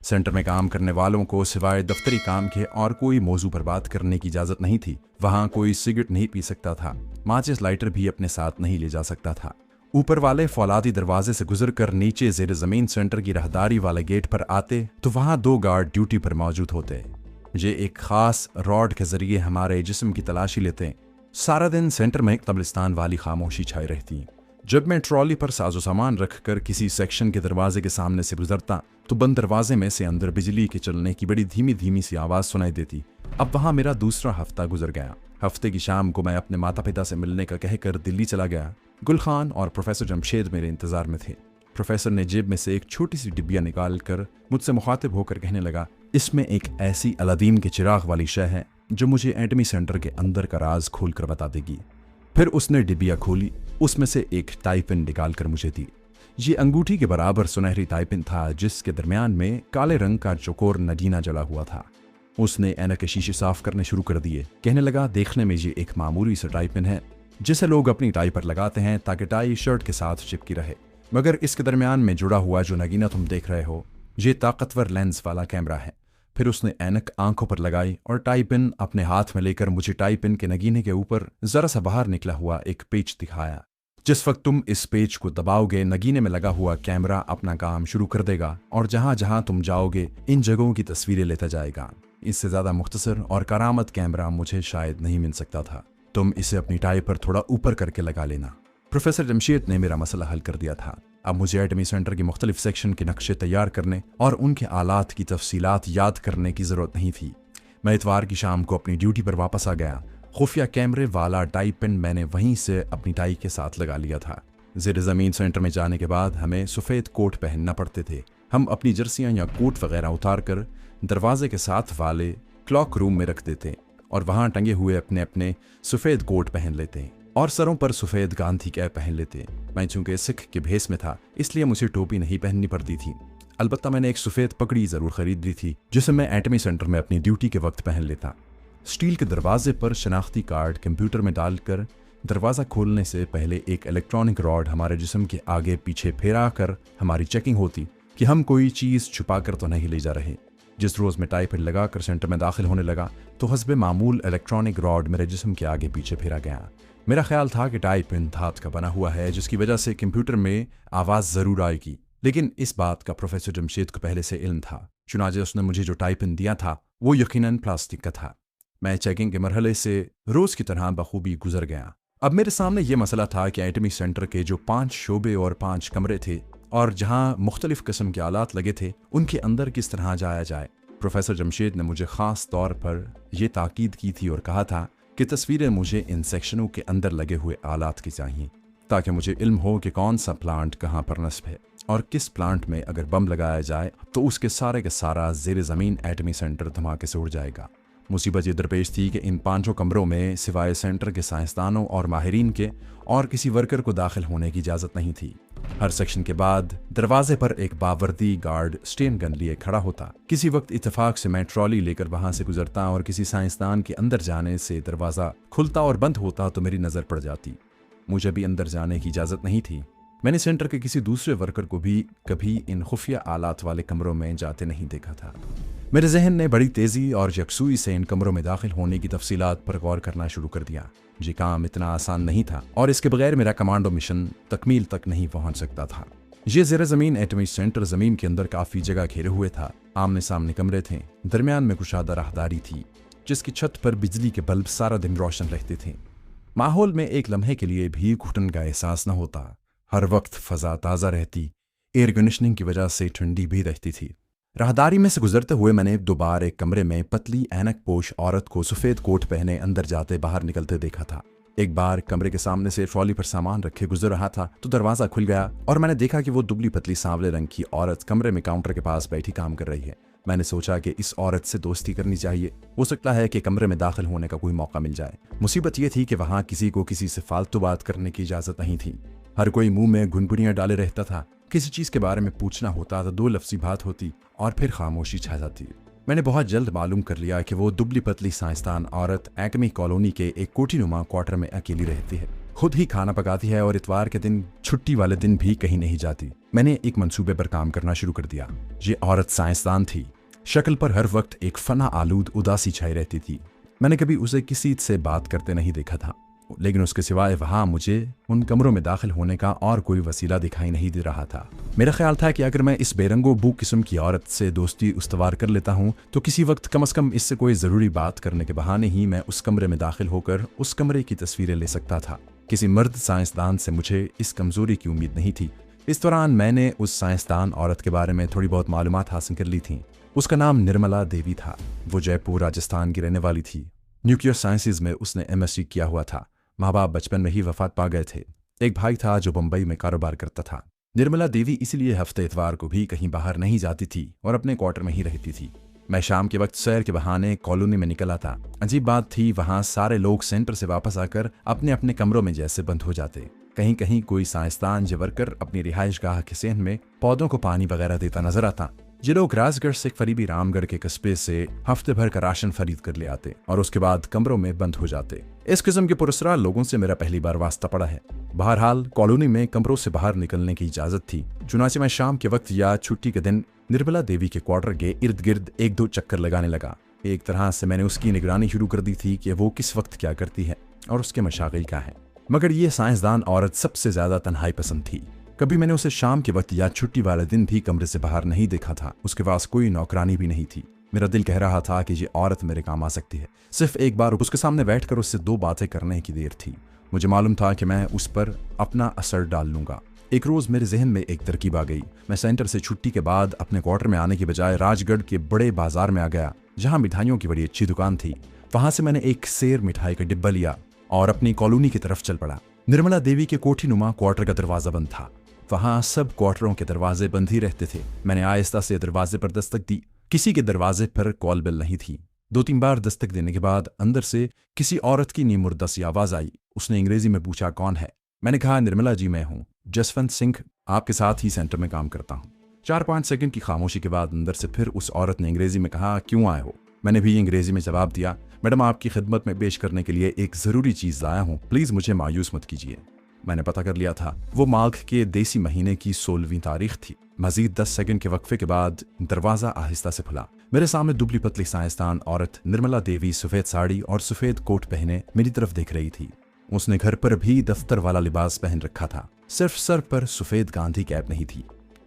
Centre में काम करने वालों को सिवाय दफ्तरी काम के और कोई मौजू पर बात करने की इजाज़त नहीं थी। वहाँ कोई सिगरेट नहीं पी सकता था, माचिस लाइटर भी अपने साथ नहीं ले जा सकता था। ऊपर वाले फौलादी दरवाजे से गुजरकर नीचे ज़ेर ज़मीन सेंटर की राहदारी वाले गेट पर आते तो वहाँ 2 गार्ड ड्यूटी पर मौजूद होते। ये एक खास रॉड के जरिए हमारे जिस्म की तलाशी लेते। सारा दिन सेंटर में कब्रिस्तान वाली खामोशी छाई रहती। जब मैं ट्रॉली पर साजो सामान रखकर किसी सेक्शन के दरवाजे के सामने से गुजरता तो बंद दरवाजे में से अंदर बिजली के चलने की बड़ी धीमी धीमी सी आवाज़ सुनाई देती। अब वहाँ मेरा दूसरा हफ्ता गुजर गया। हफ्ते की शाम को मैं अपने माता पिता से मिलने का कहकर दिल्ली चला गया। गुल खान और प्रोफेसर जमशेद मेरे इंतजार में थे। प्रोफेसर ने जेब में से एक छोटी सी डिब्बिया निकाल कर मुझसे मुखातिब होकर कहने लगा, इसमें एक ऐसी अलादीन के चिराग वाली शय है जो मुझे एटमी सेंटर के अंदर का राज खोल कर बता देगी। फिर उसने डिब्बिया खोली, उसमें से एक टाइपिन निकाल कर मुझे दी। ये अंगूठी के बराबर सुनहरी टाइपिन था जिसके दरमियान में काले रंग का चौकोर नगीना जला हुआ था। उसने ऐनक के शीशे साफ करने शुरू कर दिए। कहने लगा, देखने में ये एक मामूली सा टाइपिन है जिसे लोग अपनी टाई पर लगाते हैं ताकि टाई शर्ट के साथ चिपकी रहे, मगर इसके दरमियान में जुड़ा हुआ जो नगीना तुम देख रहे हो ये ताकतवर लेंस वाला कैमरा है। फिर उसने ऐनक आंखों पर लगाई और टाई पिन अपने हाथ में लेकर मुझे टाई पिन के नगीने के ऊपर जरा सा बाहर निकला हुआ एक पेच दिखाया। जिस वक्त तुम इस पेच को दबाओगे नगीने में लगा हुआ कैमरा अपना काम शुरू कर देगा और जहां जहां तुम जाओगे इन जगहों की तस्वीरें लेता जाएगा। इससे ज्यादा मुख्तसर और करामत कैमरा मुझे शायद नहीं मिल सकता था। तुम इसे अपनी टाई पर थोड़ा ऊपर करके लगा लेना। प्रोफेसर जमशेद ने मेरा मसला हल कर दिया था। अब मुझे एटमी सेंटर के मुख्तलिफ सेक्शन के नक्शे तैयार करने और उनके आलात की तफसीलात याद करने की ज़रूरत नहीं थी। मैं इतवार की शाम को अपनी ड्यूटी पर वापस आ गया। खुफिया कैमरे वाला टाई पिन मैंने वहीं से अपनी टाई के साथ लगा लिया था। ज़ेर ज़मीन सेंटर में जाने के बाद हमें सफ़ेद कोट पहनना पड़ते थे। हम अपनी जर्सियाँ या कोट वगैरह उतार कर दरवाजे के साथ वाले क्लॉक रूम में रख देते और वहाँ टंगे हुए अपने अपने सफ़ेद कोट पहन लेते और सरों पर सफ़ेद गांधी कैप पहन लेते। मैं चूंकि सिख के भेस में था इसलिए मुझे टोपी नहीं पहननी पड़ती थी। अलबत्ता मैंने एक सफ़ेद पगड़ी ज़रूर खरीद ली थी जिसे मैं एटमी सेंटर में अपनी ड्यूटी के वक्त पहन लेता। स्टील के दरवाजे पर शनाख्ती कार्ड कंप्यूटर में डालकर दरवाज़ा खोलने से पहले एक इलेक्ट्रॉनिक रॉड हमारे जिस्म के आगे पीछे फेरा कर हमारी चेकिंग होती कि हम कोई चीज़ छुपा कर तो नहीं ले जा रहे। जिस रोज़ मैं टाई पर लगा कर सेंटर में दाखिल होने लगा तो हस्बे मामूल इलेक्ट्रॉनिक रॉड मेरे जिस्म के आगे पीछे फेरा गया। मेरा ख्याल था कि टाई पिन धात का बना हुआ है जिसकी वजह से कंप्यूटर में आवाज़ ज़रूर आएगी, लेकिन इस बात का प्रोफेसर जमशेद को पहले से इल्म था। चुनाचे उसने मुझे जो टाई पिन दिया था वो यकीनन प्लास्टिक का था। मैं चेकिंग के मरहले से रोज़ की तरह बखूबी गुजर गया। अब मेरे सामने ये मसला था कि एटमी सेंटर के जो 5 शोबे और 5 कमरे थे और जहाँ मुख्तलिफ किस्म के आलात लगे थे उनके अंदर किस तरह जाया जाए। प्रोफेसर जमशेद ने मुझे ख़ास तौर पर यह ताकीद की थी और कहा था कि तस्वीरें मुझे इन सेक्शनों के अंदर लगे हुए आलात की चाहिए ताकि मुझे इल्म हो कि कौन सा प्लांट कहाँ पर नस्ब है और किस प्लांट में अगर बम लगाया जाए तो उसके सारे के सारा ज़ेर ज़मीन एटमी सेंटर धमाके से उड़ जाएगा। मुसीबत ये दरपेश थी कि इन 5 कमरों में सिवाय सेंटर के साइंसदानों और माहिरीन के और किसी वर्कर को दाखिल होने की इजाज़त नहीं थी। हर सेक्शन के बाद दरवाजे पर एक बावर्दी गार्ड स्टेन गन लिए खड़ा होता। किसी वक्त इत्तेफाक से मैं ट्रॉली लेकर वहां से गुजरता और किसी साइंसदान के अंदर जाने से दरवाज़ा खुलता और बंद होता तो मेरी नज़र पड़ जाती। मुझे भी अंदर जाने की इजाज़त नहीं थी। मैंने सेंटर के किसी दूसरे वर्कर को भी कभी इन खुफिया आलात वाले कमरों में जाते नहीं देखा था। मेरे जहन ने बड़ी तेज़ी और यकसुई से इन कमरों में दाखिल होने की तफसीलात पर गौर करना शुरू कर दिया। ये काम इतना आसान नहीं था और इसके बगैर मेरा कमांडो मिशन तकमील तक नहीं पहुंच सकता था। ये ज़ेर ज़मीन एटमी सेंटर ज़मीन के अंदर काफ़ी जगह घेरे हुए था। आमने सामने कमरे थे, दरमियान में कुशादा राहदारी थी जिसकी छत पर बिजली के बल्ब सारा दिन रोशन रहते थे। माहौल में एक लम्हे के लिए भी घुटन का एहसास न होता। हर वक्त फ़ज़ा ताज़ा रहती, एयर कंडीशनिंग की वजह से ठंडी भी रहती थी। राहदारी में से गुजरते हुए मैंने 2 बार एक कमरे में पतली ऐनक पोश औरत को सफ़ेद कोट पहने अंदर जाते बाहर निकलते देखा था। एक बार कमरे के सामने से ट्रॉली पर सामान रखे गुजर रहा था तो दरवाज़ा खुल गया और मैंने देखा कि वो दुबली पतली सांवले रंग की औरत कमरे में काउंटर के पास बैठी काम कर रही है। मैंने सोचा कि इस औरत से दोस्ती करनी चाहिए, हो सकता है कि कमरे में दाखिल होने का कोई मौका मिल जाए। मुसीबत ये थी कि वहाँ किसी को किसी से फालतू बात करने की इजाज़त नहीं थी। हर कोई मुंह में गुनगुनियाँ डाले रहता था। किसी चीज़ के बारे में पूछना होता तो 2 लफ्ज़ी बात होती और फिर खामोशी छा जाती। मैंने बहुत जल्द मालूम कर लिया कि वो दुबली पतली साइंसदान औरत एटमी कॉलोनी के एक कोठीनुमा क्वार्टर में अकेली रहती है। खुद ही खाना पकाती है और इतवार के दिन छुट्टी वाले दिन भी कहीं नहीं जाती। मैंने एक मंसूबे पर काम करना शुरू कर दिया। ये औरत साइंसदान थी। शक्ल पर हर वक्त एक फना आलूद उदासी छाई रहती थी। मैंने कभी उसे किसी से बात करते नहीं देखा था, लेकिन उसके सिवाय वहां मुझे उन कमरों में दाखिल होने का और कोई वसीला दिखाई नहीं दे रहा था। मेरा ख्याल था कि अगर मैं इस बेरंगो बू किस्म की औरत से दोस्ती उस्तवार कर लेता हूं तो किसी वक्त कम से कम इससे कोई ज़रूरी बात करने के बहाने ही मैं उस कमरे में दाखिल होकर उस कमरे की तस्वीरें ले सकता था। किसी मर्द साइंसदान से मुझे इस कमजोरी की उम्मीद नहीं थी। इस दौरान मैंने उस साइंसदान औरत के बारे में थोड़ी बहुत मालूमात हासिल कर ली थी। उसका नाम निर्मला देवी था। वो जयपुर राजस्थान की रहने वाली थी। न्यूक्लियर साइंसेज में उसने MSc किया हुआ था। माँ बाप बचपन में ही वफात पा गए थे। एक भाई था जो बम्बई में कारोबार करता था। निर्मला देवी इसलिए हफ्ते इतवार को भी कहीं बाहर नहीं जाती थी और अपने क्वार्टर में ही रहती थी। मैं शाम के वक्त सैर के बहाने कॉलोनी में निकल आता। अजीब बात थी, वहां सारे लोग सेंटर से वापस आकर अपने अपने कमरों में जैसे बंद हो जाते। कहीं कहीं कोई साइंसदान या वर्कर अपनी रिहाइशगाह के सेहन में पौधों को पानी वगैरह देता नजर आता। ये लोग राजगढ़ से करीबी रामगढ़ के कस्बे से हफ्ते भर का राशन खरीद कर ले आते और उसके बाद कमरों में बंद हो जाते। इस किस्म के पुरस्कार लोगों से मेरा पहली बार वास्ता पड़ा है। बहरहाल कॉलोनी में कमरों से बाहर निकलने की इजाजत थी। चुनाचे मैं शाम के वक्त या छुट्टी के दिन निर्मला देवी के क्वार्टर के इर्द गिर्द एक दो चक्कर लगाने लगा। एक तरह से मैंने उसकी निगरानी शुरू कर दी थी कि वो किस वक्त क्या करती है और उसके मशागिल क्या है। मगर ये साइंसदान औरत सबसे ज्यादा तन्हाई पसंद थी। कभी मैंने उसे शाम के वक्त या छुट्टी वाले दिन भी कमरे से बाहर नहीं देखा था। उसके पास कोई नौकरानी भी नहीं थी। मेरा दिल कह रहा था कि ये औरत मेरे काम आ सकती है। सिर्फ एक बार उसके सामने बैठकर उससे दो बातें करने की देर थी। मुझे मालूम था कि मैं उस पर अपना असर डाल लूंगा। एक रोज मेरे जहन में एक तरकीब आ गई। मैं सेंटर से छुट्टी के बाद अपने क्वार्टर में आने की बजाय राजगढ़ के बड़े बाजार में आ गया, जहां मिठाइयों की बड़ी अच्छी दुकान थी। वहां से मैंने एक सेर मिठाई का डिब्बा लिया और अपनी कॉलोनी की तरफ चल पड़ा। निर्मला देवी के कोठी नुमा क्वार्टर का दरवाजा बंद था। वहां सब क्वार्टरों के दरवाजे बंद ही रहते थे। मैंने आहिस्ता से दरवाजे पर दस्तक दी। किसी के दरवाजे पर कॉल बेल नहीं थी। 2-3 बार दस्तक देने के बाद अंदर से किसी औरत की नीमुर्दा सी आवाज आई। उसने अंग्रेजी में पूछा, कौन है? मैंने कहा, निर्मला जी मैं हूँ, जसवंत सिंह, आपके साथ ही सेंटर में काम करता हूँ। 4-5 सेकंड की खामोशी के बाद अंदर से फिर उस औरत ने अंग्रेजी में कहा, क्यों आए हो? मैंने भी अंग्रेजी में जवाब दिया, मैडम आपकी खिदमत में पेश करने के लिए एक जरूरी चीज लाया हूँ, प्लीज मुझे मायूस मत कीजिए। मैंने पता कर लिया था वो माघ के देसी महीने की 16वीं तारीख थी। मजीद 10 सेकंड के वक्फे के बाद दरवाजा आहिस्ता से खुला। मेरे सामने दुबली पतली साइंसदान औरत निर्मला देवी सफेद साड़ी और सफेद कोट पहने मेरी तरफ देख रही थी। उसने घर पर भी दफ्तर वाला लिबास पहन रखा था, सिर्फ सर पर सफेद गांधी कैप नहीं थी।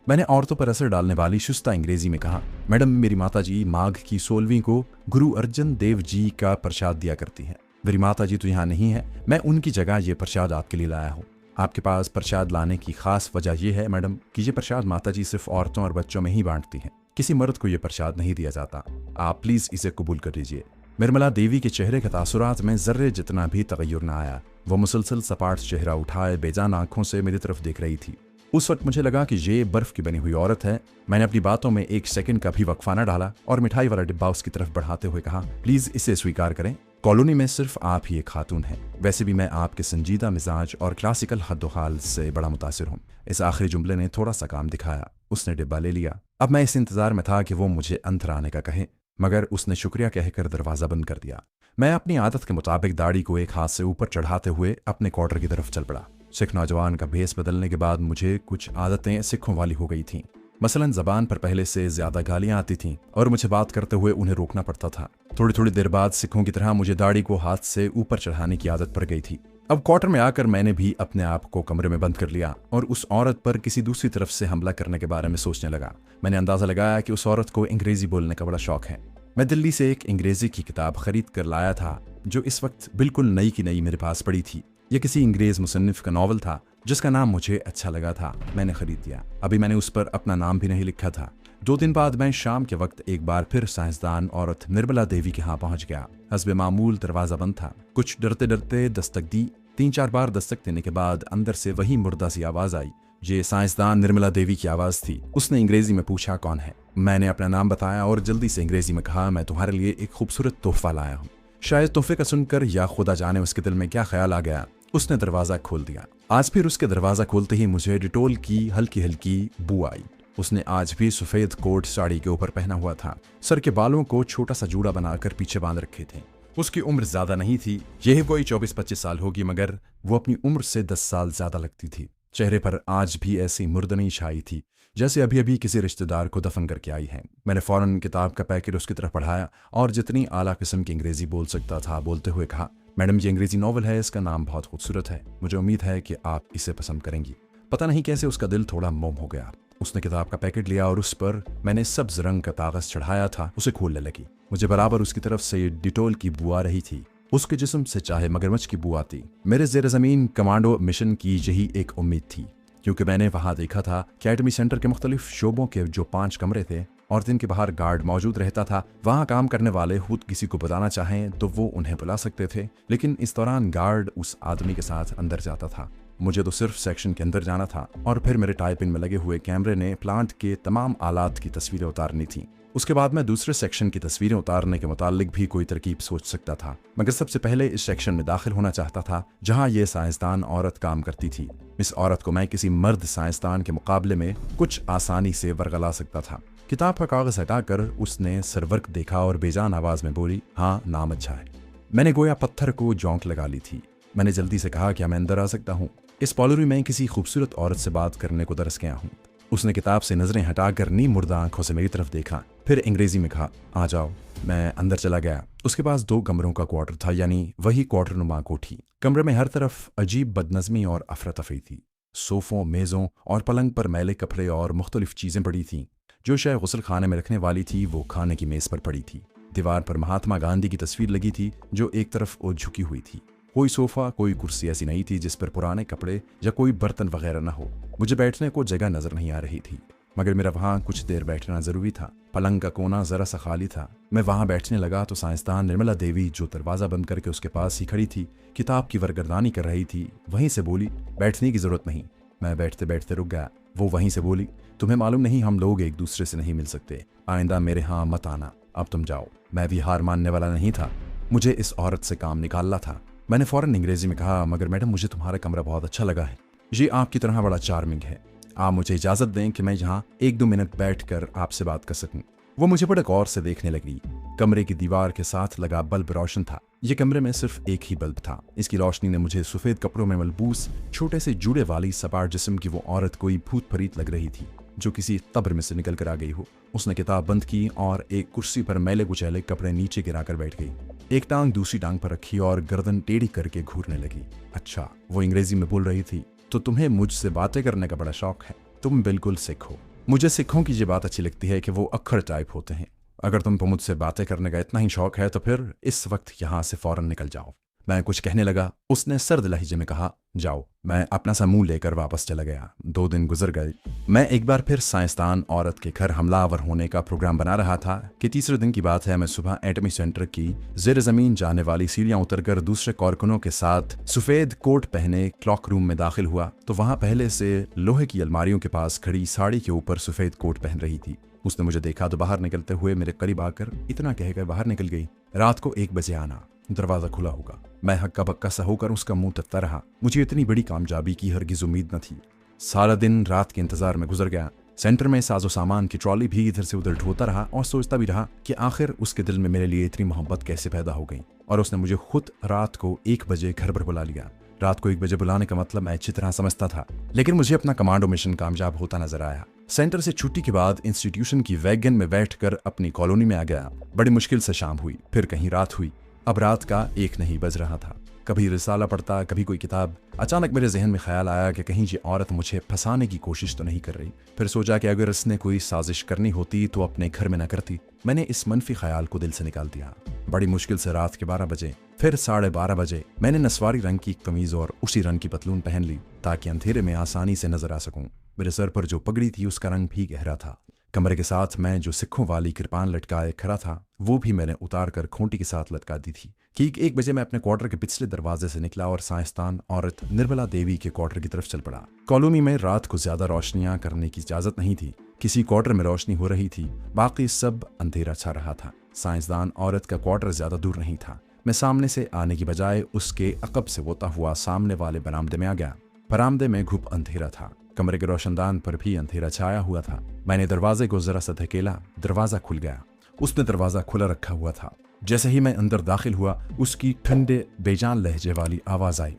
मैंने औरतों पर असर डालने वाली शुस्ता अंग्रेजी में कहा, मैडम मेरी माता जी माघ की 16वीं को गुरु अर्जन देव जी का प्रसाद दिया करती हैं। मेरी माता जी तो यहाँ नहीं है, मैं उनकी जगह ये प्रसाद आपके लिए लाया हूँ। आपके पास प्रसाद लाने की खास वजह यह है मैडम कि ये प्रसाद माता जी सिर्फ औरतों और बच्चों में ही बांटती हैं। किसी मर्द को यह प्रसाद नहीं दिया जाता। आप प्लीज इसे कबूल कर लीजिए। निर्मला देवी के चेहरे के तासुरात में जर्रे जितना भी तगय्युर न आया। वो मुसलसल सपाट चेहरा उठाए बेजान आंखों से मेरी तरफ देख रही थी। उस वक्त मुझे लगा कि ये बर्फ की बनी हुई औरत है। मैंने अपनी बातों में 1 सेकंड का भी वक्फा न डाला और मिठाई वाला डिब्बा उसकी तरफ बढ़ाते हुए कहा, प्लीज इसे स्वीकार करें। कॉलोनी में सिर्फ आप ही एक खातून हैं। वैसे भी मैं आपके संजीदा मिजाज और क्लासिकल हद्दोहाल से बड़ा मुतासिर हूँ। इस आखिरी जुमले ने थोड़ा सा काम दिखाया। उसने डिब्बा ले लिया। अब मैं इस इंतजार में था कि वो मुझे अंदर आने का कहे, मगर उसने शुक्रिया कहकर दरवाजा बंद कर दिया। मैं अपनी आदत के मुताबिक दाढ़ी को एक हाथ से ऊपर चढ़ाते हुए अपने क्वार्टर की तरफ चल पड़ा। सिख नौजवान का भेस बदलने के बाद मुझे कुछ आदतें सिखों वाली हो गई थीं। मसलन जबान पर पहले से ज्यादा गालियां आती थीं और मुझे बात करते हुए उन्हें रोकना पड़ता था। थोड़ी थोड़ी देर बाद सिखों की तरह मुझे दाढ़ी को हाथ से ऊपर चढ़ाने की आदत पड़ गई थी। अब क्वार्टर में आकर मैंने भी अपने आप को कमरे में बंद कर लिया और उस औरत पर किसी दूसरी तरफ से हमला करने के बारे में सोचने लगा। मैंने अंदाजा लगाया कि उस औरत को अंग्रेजी बोलने का बड़ा शौक है। मैं दिल्ली से एक अंग्रेजी की किताब खरीद कर लाया था जो इस वक्त बिल्कुल नई की नई मेरे पास पड़ी थी। यह किसी अंग्रेज मुसन्निफ का नॉवल था जिसका नाम मुझे अच्छा लगा था। मैंने खरीद लिया। अभी मैंने उस पर अपना नाम भी नहीं लिखा था। 2 दिन बाद मैं शाम के वक्त एक बार फिर साइंसदान औरत निर्मला देवी के यहाँ पहुंच गया। हस्बे मामूल दरवाजा बंद था। कुछ डरते डरते दस्तक दी। 3-4 बार दस्तक देने के बाद अंदर से वही मुर्दा सी आवाज आई। ये साइंसदान निर्मला देवी की आवाज थी। उसने अंग्रेजी में पूछा, कौन है? मैंने अपना नाम बताया और जल्दी से अंग्रेजी में कहा, मैं तुम्हारे लिए एक खूबसूरत तोहफा लाया हूँ। शायद तोहफे का सुनकर या खुदा जाने उसके दिल में क्या ख्याल आ गया, उसने दरवाजा खोल दिया। आज फिर उसके दरवाजा खोलते ही मुझे डिटोल की हल्की हल्की बू आई। उसने आज भी सफेद कोट साड़ी के ऊपर पहना हुआ था। सर के बालों को छोटा सा जूड़ा बनाकर पीछे बांध रखे थे। उसकी उम्र ज्यादा नहीं थी, यही कोई 24-25 साल होगी, मगर वो अपनी उम्र से 10 साल ज्यादा लगती थी। चेहरे पर आज भी ऐसी मुर्दनी छाई थी जैसे अभी अभी किसी रिश्तेदार को दफन करके आई है। मैंने फौरन किताब का पैकेट उसकी तरफ बढ़ाया और जितनी आला किस्म की अंग्रेजी बोल सकता था बोलते हुए कहा, मैडम ये अंग्रेजी नॉवल है, इसका नाम बहुत खूबसूरत है, मुझे उम्मीद है कि आप इसे पसंद करेंगी। पता नहीं कैसे उसका दिल थोड़ा मोम हो गया। उसने किताब का पैकेट लिया और उस पर मैंने सब्ज रंग का कागज चढ़ाया था उसे खोलने लगी। मुझे बराबर उसकी तरफ से डिटोल की बू आ रही थी। उसके जिस्म से चाहे मगरमच्छ की बू आती। मेरे जेर जमीन कमांडो मिशन की यही एक उम्मीद थी, क्योंकि मैंने वहां देखा था कि एटमी सेंटर के मुख्तलिफ शोबों के जो 5 कमरे थे और जिनके बाहर गार्ड मौजूद रहता था, वहां काम करने वाले खुद किसी को बताना चाहें तो वो उन्हें बुला सकते थे, लेकिन इस दौरान गार्ड उस आदमी के साथ अंदर जाता था। मुझे तो सिर्फ सेक्शन के अंदर जाना था और फिर मेरे टाइपिंग में लगे हुए कैमरे ने प्लांट के तमाम आलात की तस्वीरें उतारनी थी। उसके बाद मैं दूसरे सेक्शन की तस्वीरें उतारने के मुतालिक भी कोई तरकीब सोच सकता था, मगर सबसे पहले इस सेक्शन में दाखिल होना चाहता था जहां ये साइंसदान औरत काम करती थी। इस औरत को मैं किसी मर्द साइंसदान के मुकाबले में कुछ आसानी से वरगला सकता था। किताब का कागज हटाकर उसने सरवर्क देखा और बेजान आवाज में बोली, हाँ नाम अच्छा है। मैंने गोया पत्थर को जौंक लगा ली थी। मैंने जल्दी से कहा, क्या मैं अंदर आ सकता हूँ? इस पॉलोरी में किसी खूबसूरत औरत से बात करने को तरस गया हूँ। उसने किताब से नजरें हटाकर नीम मुर्दा आंखों से मेरी तरफ देखा, फिर अंग्रेजी में कहा, आ जाओ। मैं अंदर चला गया। उसके पास 2 कमरों का क्वार्टर था, यानी वही क्वार्टर नुमा कोठी। कमरे में हर तरफ अजीब बदनज़मी और अफरा तफरी थी। सोफों, मेज़ों और पलंग पर मैले कपड़े और मुख्तलिफ चीज़ें पड़ी थीं। जो शायद गुस्ल खाने में रखने वाली थी वो खाने की मेज़ पर पड़ी थी। दीवार पर महात्मा गांधी की तस्वीर लगी थी जो एक तरफ और झुकी हुई थी। कोई सोफा, कोई कुर्सी ऐसी नहीं थी जिस पर पुराने कपड़े या कोई बर्तन वगैरह न हो। मुझे बैठने को जगह नजर नहीं आ रही थी, मगर मेरा वहां कुछ देर बैठना जरूरी था। पलंग का कोना जरा सा खाली था। मैं वहां बैठने लगा तो साइंसदान निर्मला देवी, जो दरवाजा बंद करके उसके पास ही खड़ी थी, किताब की वरगर्दानी कर रही थी, वहीं से बोली, बैठने की जरूरत नहीं। मैं बैठते बैठते रुक गया। वो वहीं से बोली, तुम्हें मालूम नहीं हम लोग एक दूसरे से नहीं मिल सकते, आइंदा मेरे यहाँ मत आना, अब तुम जाओ। मैं भी हार मानने वाला नहीं था। मुझे इस औरत से काम निकालना था। मैंने फौरन अंग्रेजी में कहा, मगर मैडम मुझे तुम्हारा कमरा बहुत अच्छा लगा है, ये आपकी तरह बड़ा चार्मिंग है। आप मुझे इजाजत दें कि मैं यहाँ 1-2 मिनट बैठकर आपसे बात कर सकूं। वो मुझे बड़े गौर से देखने लगी। कमरे की दीवार के साथ लगा बल्ब रोशन था। ये कमरे में सिर्फ एक ही बल्ब था। इसकी रोशनी ने मुझे सफेद कपड़ों में मलबूस छोटे से जूड़े वाली सपाट जिस्म की वो औरत कोई भूत फरीत लग रही थी जो किसी कब्र में से निकल कर आ गई हो। उसने किताब बंद की और एक कुर्सी पर मैले कुचैले कपड़े नीचे गिराकर बैठ गई। एक टांग दूसरी टांग पर रखी और गर्दन टेढ़ी करके घूरने लगी। अच्छा, वो अंग्रेजी में बोल रही थी, तो तुम्हें मुझसे बातें करने का बड़ा शौक है। तुम बिल्कुल सिख हो। मुझे सिखों की ये बात अच्छी लगती है कि वो अक्खर टाइप होते हैं। अगर तुमको मुझसे बातें करने का इतना ही शौक है तो फिर इस वक्त यहाँ से फौरन निकल जाओ। मैं कुछ कहने लगा। उसने सर्द लहजे में कहा, जाओ। मैं अपना सा मुंह लेकर वापस चला गया। 2 दिन गुजर गए। मैं एक बार फिर साइंसदान औरत के घर हमलावर होने का प्रोग्राम बना रहा था कि तीसरे दिन की बात है। मैं सुबह एटमी सेंटर की जेर जमीन जाने वाली सीढ़ियां उतरकर दूसरे कारकुनों के साथ सफेद कोट पहने क्लॉक रूम में दाखिल हुआ तो वहां पहले से लोहे की अलमारियों के पास खड़ी साड़ी के ऊपर सफेद कोट पहन रही थी। उसने मुझे देखा तो बाहर निकलते हुए मेरे करीब आकर इतना कहकर बाहर निकल गई, रात को 1 बजे आना, दरवाजा खुला होगा। मैं हक्का बक्का सा होकर उसका मुंह तकता रहा। मुझे इतनी बड़ी कामयाबी की हरगिज उम्मीद न थी। सारा दिन रात के इंतजार में गुजर गया। सेंटर में साजो सामान की ट्रॉली भी इधर से उधर ढोता रहा और सोचता भी रहा कि आखिर उसके दिल में मेरे लिए इतनी मोहब्बत कैसे पैदा हो गई। और उसने मुझे खुद रात को 1 बजे घर पर बुला लिया। रात को 1 बजे बुलाने का मतलब मैं अच्छी तरह समझता था, लेकिन मुझे अपना कमांडो मिशन कामयाब होता नजर आया। सेंटर से छुट्टी के बाद इंस्टीट्यूशन की वैगन में बैठकर अपनी कॉलोनी में आ गया। बड़ी मुश्किल से शाम हुई, फिर कहीं रात हुई। अब रात का 1 नहीं बज रहा था। कभी रिसाला पढ़ता, कभी कोई किताब। अचानक मेरे जहन में ख्याल आया कि कहीं ये औरत मुझे फंसाने की कोशिश तो नहीं कर रही। फिर सोचा कि अगर इसने कोई साजिश करनी होती तो अपने घर में न करती। मैंने इस मनफी ख्याल को दिल से निकाल दिया। बड़ी मुश्किल से रात के 12 बजे, फिर 12:30 बजे मैंने नस्वारी रंग की कमीज और उसी रंग की पतलून पहन ली ताकि अंधेरे में आसानी से नजर आ सकूं। मेरे सर पर जो पगड़ी थी उसका रंग भी गहरा था। कमरे के साथ मैं जो सिखों वाली कृपान लटकाए खड़ा था वो भी मैंने उतार कर खूंटी के साथ लटका दी थी। ठीक 1 बजे मैं अपने क्वार्टर के पिछले दरवाजे से निकला और साइंसदान औरत निर्मला देवी के क्वार्टर की तरफ चल पड़ा। कॉलोनी में रात को ज्यादा रोशनियां करने की इजाजत नहीं थी। किसी क्वार्टर में रोशनी हो रही थी, बाकी सब अंधेरा छा रहा था। साइंसदान औरत का क्वार्टर ज्यादा दूर नहीं था। मैं सामने से आने की बजाय उसके अकब से होता हुआ सामने वाले बरामदे में आ गया। बरामदे में घुप अंधेरा था। कमरे के रोशनदान पर भी अंधेरा छाया हुआ था। मैंने दरवाजे को जरा सा धकेला, दरवाजा खुल गया। उसने दरवाज़ा खुला रखा हुआ था। जैसे ही मैं अंदर दाखिल हुआ, उसकी ठंडे बेजान लहजे वाली आवाज़ आई,